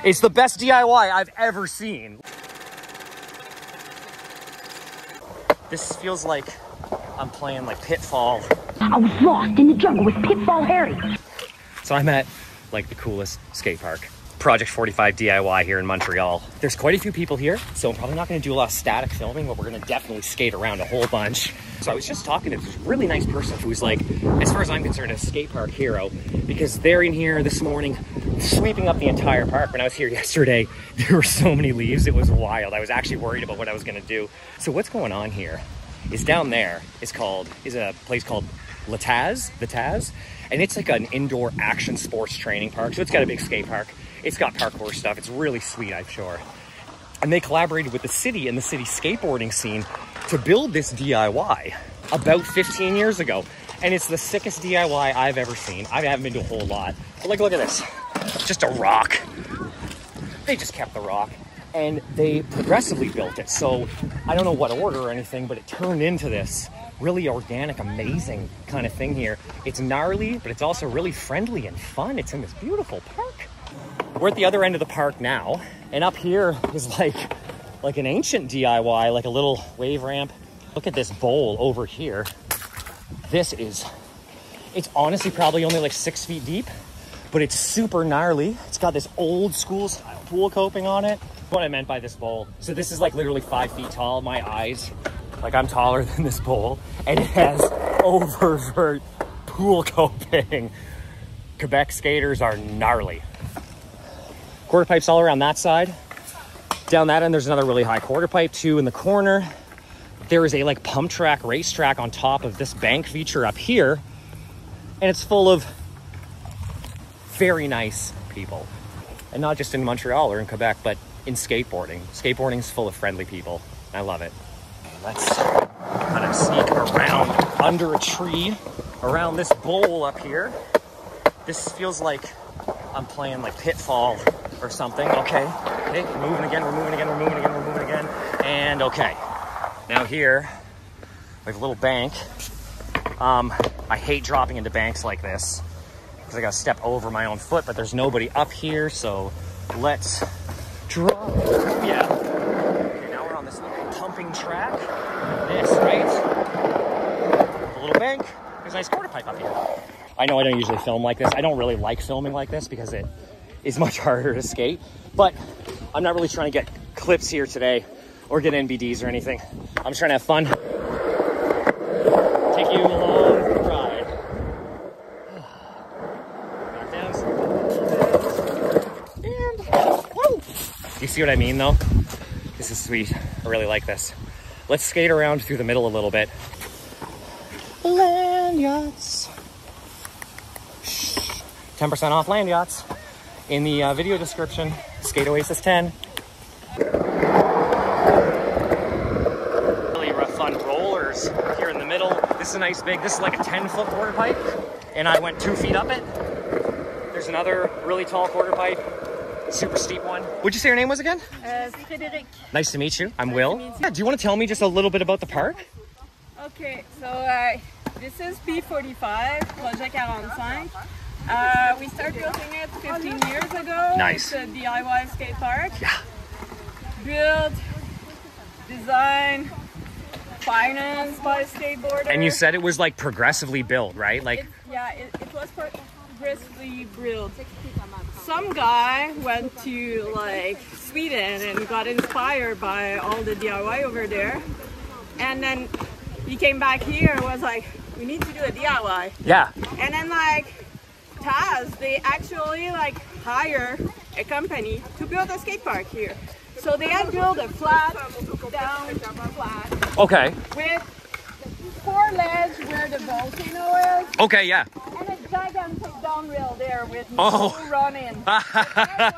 It's the best DIY I've ever seen. This feels like I'm playing like Pitfall. I was lost in the jungle with Pitfall Harry. So I'm at like the coolest skate park. Project 45 DIY here in Montreal. There's quite a few people here, so I'm probably not gonna do a lot of static filming, but we're gonna definitely skate around a whole bunch. So I was just talking to this really nice person who's like, as far as I'm concerned, a skate park hero, because they're in here this morning sweeping up the entire park. When I was here yesterday, there were so many leaves, it was wild. I was actually worried about what I was gonna do. So what's going on here is down there is a place called the Taz, and it's like an indoor action sports training park. So it's got a big skate park. It's got parkour stuff. It's really sweet, I'm sure. And they collaborated with the city and the city skateboarding scene to build this DIY about 15 years ago. And it's the sickest DIY I've ever seen. I haven't been to a whole lot. But like, look at this. Just a rock. They just kept the rock. And they progressively built it. So I don't know what order or anything, but it turned into this really organic, amazing kind of thing here. It's gnarly, but it's also really friendly and fun. It's in this beautiful park. We're at the other end of the park now, and up here is like an ancient DIY, like a little wave ramp. Look at this bowl over here. It's honestly probably only like 6 feet deep, but it's super gnarly. It's got this old school style pool coping on it. What I meant by this bowl. So this is like literally 5 feet tall. My eyes, like I'm taller than this bowl, and it has oververt pool coping. Quebec skaters are gnarly. Quarter pipes all around that side. Down that end, there's another really high quarter pipe too in the corner. There is a like pump track, racetrack on top of this bank feature up here. And it's full of very nice people. And not just in Montreal or in Quebec, but in skateboarding. Skateboarding is full of friendly people. I love it. Let's kind of sneak around under a tree, around this bowl up here. This feels like I'm playing like Pitfall or something. Okay, we're moving again, we're moving again, we're moving again, we're moving again. And okay, now here, we have a little bank. I hate dropping into banks like this because I gotta step over my own foot, but there's nobody up here, so let's drop. Yeah. Okay, now we're on this little pumping track. This, right? A little bank. There's a nice quarter pipe up here. I know I don't usually film like this. I don't really like filming like this because it is much harder to skate, but I'm not really trying to get clips here today or get NBDs or anything. I'm just trying to have fun. Take you along for the ride. Back down. And woo! You see what I mean though? This is sweet. I really like this. Let's skate around through the middle a little bit. Land yachts. 10% off land yachts in the video description. Skate Oasis 10. Really rough fun rollers here in the middle. This is a nice big, this is like a 10-foot quarter pipe, and I went 2 feet up it. There's another really tall quarter pipe, super steep one. What'd you say your name was again? Frédéric. Nice to meet you. I'm Will. Yeah, do you want to tell me just a little bit about the park? Okay, so this is P45, Projet 45. We started building it 15 years ago. Nice. It's a DIY skate park. Yeah. Built, design, financed by skateboarders. And you said it was like progressively built, right? Like, it was progressively built. Some guy went to like Sweden and got inspired by all the DIY over there, and then he came back here and was like, we need to do a DIY. Yeah. And then like Taz, they actually like hire a company to build a skate park here. So they had built a flat, down flat. Okay. With 4 ledges where the volcano is. Okay, yeah. And a gigantic downhill there with no running. That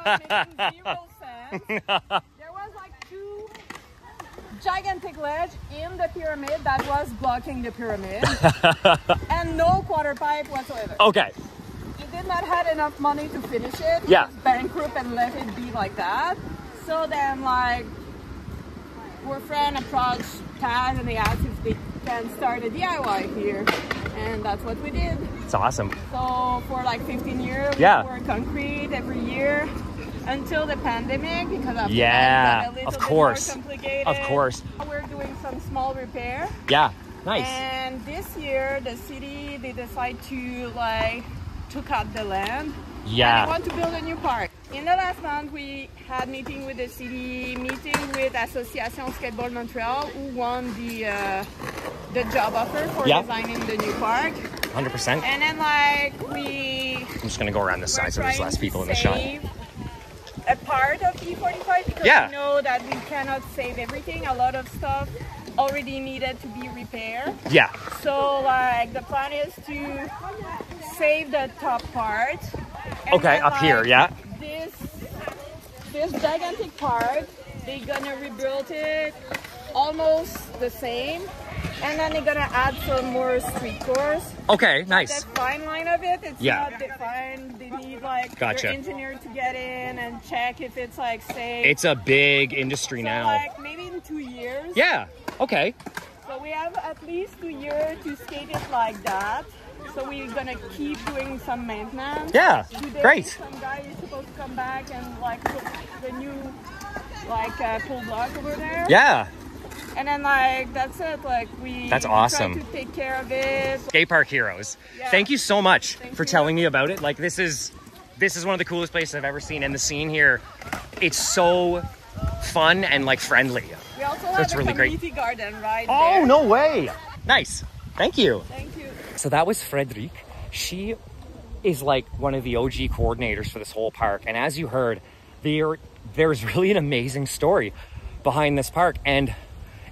was making 0 sense. There was like 2 gigantic ledge in the pyramid that was blocking the pyramid. And no quarter pipe whatsoever. Okay. He did not have enough money to finish it. Yeah. He was bankrupt and let it be like that. So then like our friend approached Taz and they asked if they can start a DIY here. And that's what we did. It's awesome. So for like 15 years, we Yeah. poured concrete every year. until the pandemic because of of course. Of course. We're doing some small repair. Yeah, nice. And this year, the city, they decide to like took out the land. Yeah. And they want to build a new park. In the last month, we had meeting with the city, meeting with Association Skateboard Montreal, who won the job offer for designing the new park. 100%. And then like I'm just gonna go around this side so there's less people in the shot. A part of E45 because we know that we cannot save everything. A lot of stuff already needed to be repaired. Yeah. So like the plan is to save the top part. And okay, then, up here, yeah. This gigantic part, they're gonna rebuild it almost the same. And then they're gonna add some more street tours. Okay, nice. The fine line of it, it's not defined. They need like their engineer to get in and check if it's like safe. It's a big industry now. Like maybe in 2 years. Yeah, okay. So we have at least 2 years to skate it like that. So we're gonna keep doing some maintenance. Yeah, great. Some guy is supposed to come back and like put the new like pull block over there. Yeah. And then like that's it. Like that's awesome. Try to take care of it. Skatepark heroes. Yeah. Thank you so much for telling me about it. Like this is one of the coolest places I've ever seen, and the scene here, it's so fun and like friendly. We also have a really community garden right there. Oh no way! Nice. Thank you. Thank you. So that was Frédérique. She is like one of the OG coordinators for this whole park, and as you heard, there's really an amazing story behind this park, and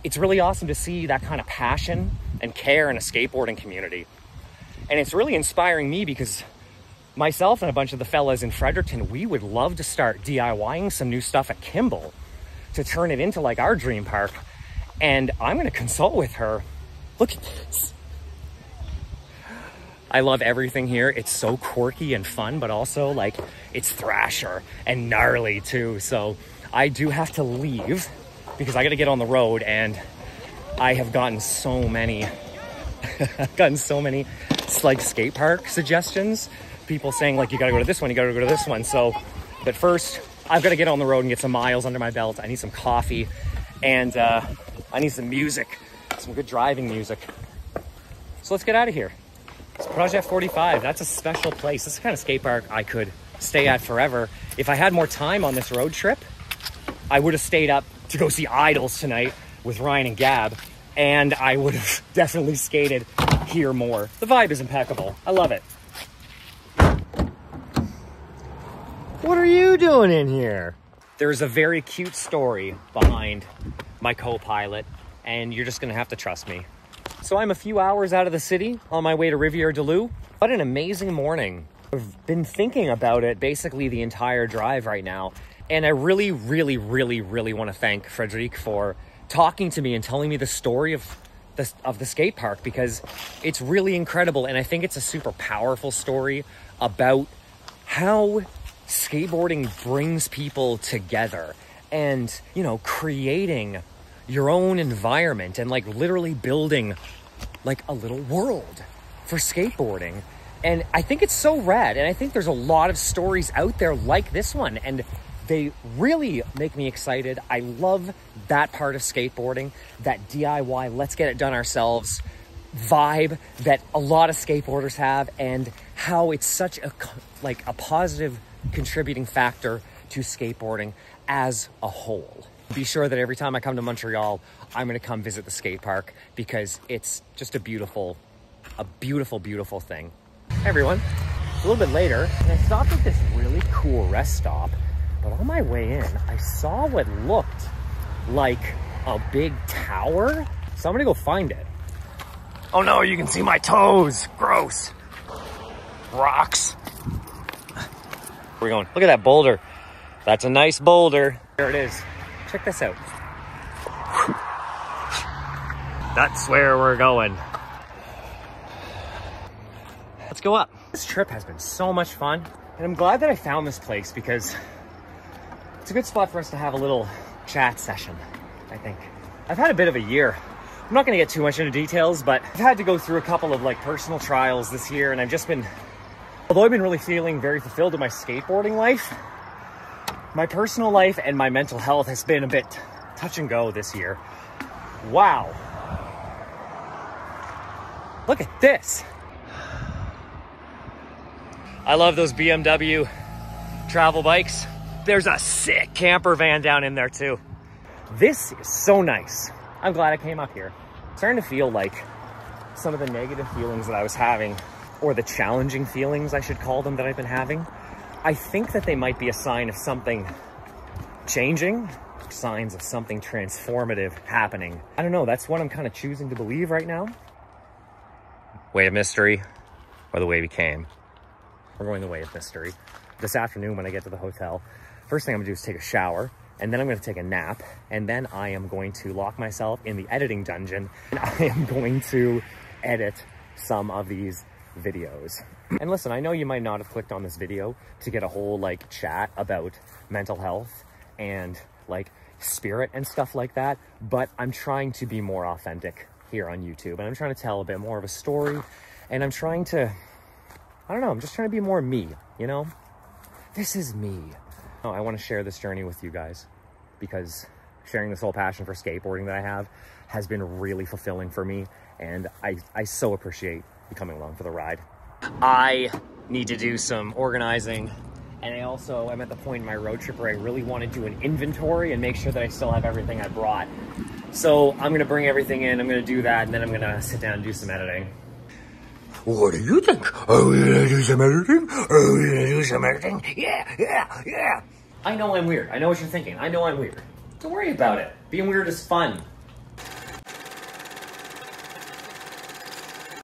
it's really awesome to see that kind of passion and care in a skateboarding community. And it's really inspiring me because myself and a bunch of the fellas in Fredericton, we would love to start DIYing some new stuff at Kimball to turn it into like our dream park. And I'm gonna consult with her. Look at this. I love everything here. It's so quirky and fun, but also like it's thrasher and gnarly too. So I do have to leave because I got to get on the road, and I have gotten so many like skate park suggestions. People saying like, you got to go to this one, you got to go to this one. So, but first I've got to get on the road and get some miles under my belt. I need some coffee, and I need some music, some good driving music. So let's get out of here. It's Projet 45. That's a special place. This is the kind of skate park I could stay at forever. If I had more time on this road trip, I would have stayed up to go see Idols tonight with Ryan and Gab, and I would have definitely skated here more. The vibe is impeccable. I love it. What are you doing in here? There's a very cute story behind my co-pilot, and you're just gonna have to trust me. So I'm a few hours out of the city on my way to Rivière-du-Loup. What an amazing morning. I've been thinking about it basically the entire drive right now. And I really, really, really, really want to thank Frédérique for talking to me and telling me the story of the skate park, because it's really incredible. And I think it's a super powerful story about how skateboarding brings people together and, you know, creating your own environment and like literally building like a little world for skateboarding. And I think it's so rad. And I think there's a lot of stories out there like this one, and they really make me excited. I love that part of skateboarding, that DIY, let's get it done ourselves vibe that a lot of skateboarders have, and how it's such a positive contributing factor to skateboarding as a whole. Be sure that every time I come to Montreal, I'm gonna come visit the skate park because it's just a beautiful, beautiful thing. Hey everyone, a little bit later, and I stopped at this really cool rest stop. But on my way in, I saw what looked like a big tower. So I'm gonna go find it. Oh no, you can see my toes. Gross. Rocks. Where are we going? Look at that boulder. That's a nice boulder. There it is. Check this out. That's where we're going. Let's go up. This trip has been so much fun, and I'm glad that I found this place because it's a good spot for us to have a little chat session, I think. I've had a bit of a year. I'm not gonna get too much into details, but I've had to go through a couple of like personal trials this year, and I've just been, although I've been really feeling very fulfilled in my skateboarding life, My personal life and my mental health has been a bit touch and go this year. Wow. Look at this. I love those BMW travel bikes. There's a sick camper van down in there too. This is so nice. I'm glad I came up here. I'm starting to feel like some of the negative feelings that I was having, or the challenging feelings I should call them that I've been having, I think that they might be a sign of something changing, signs of something transformative happening. I don't know, that's what I'm kind of choosing to believe right now. Way of mystery, or the way we came. We're going the way of mystery. This afternoon when I get to the hotel, first thing I'm gonna do is take a shower, and then I'm gonna take a nap, and then I am going to lock myself in the editing dungeon, and I am going to edit some of these videos. And listen, I know you might not have clicked on this video to get a whole like chat about mental health and like spirit and stuff like that, but I'm trying to be more authentic here on YouTube, and I'm trying to tell a bit more of a story, and I'm trying to, I don't know, I'm just trying to be more me, you know? This is me. Oh, I want to share this journey with you guys, because sharing this whole passion for skateboarding that I have has been really fulfilling for me, and I so appreciate you coming along for the ride. I need to do some organizing, and I also am at the point in my road trip where I really want to do an inventory and make sure that I still have everything I brought. So I'm going to bring everything in, I'm going to do that, and then I'm going to sit down and do some editing. What do you think? Are we going to do some editing? Are we going to do some editing? Yeah. I know I'm weird. I know what you're thinking. I know I'm weird. Don't worry about it. Being weird is fun.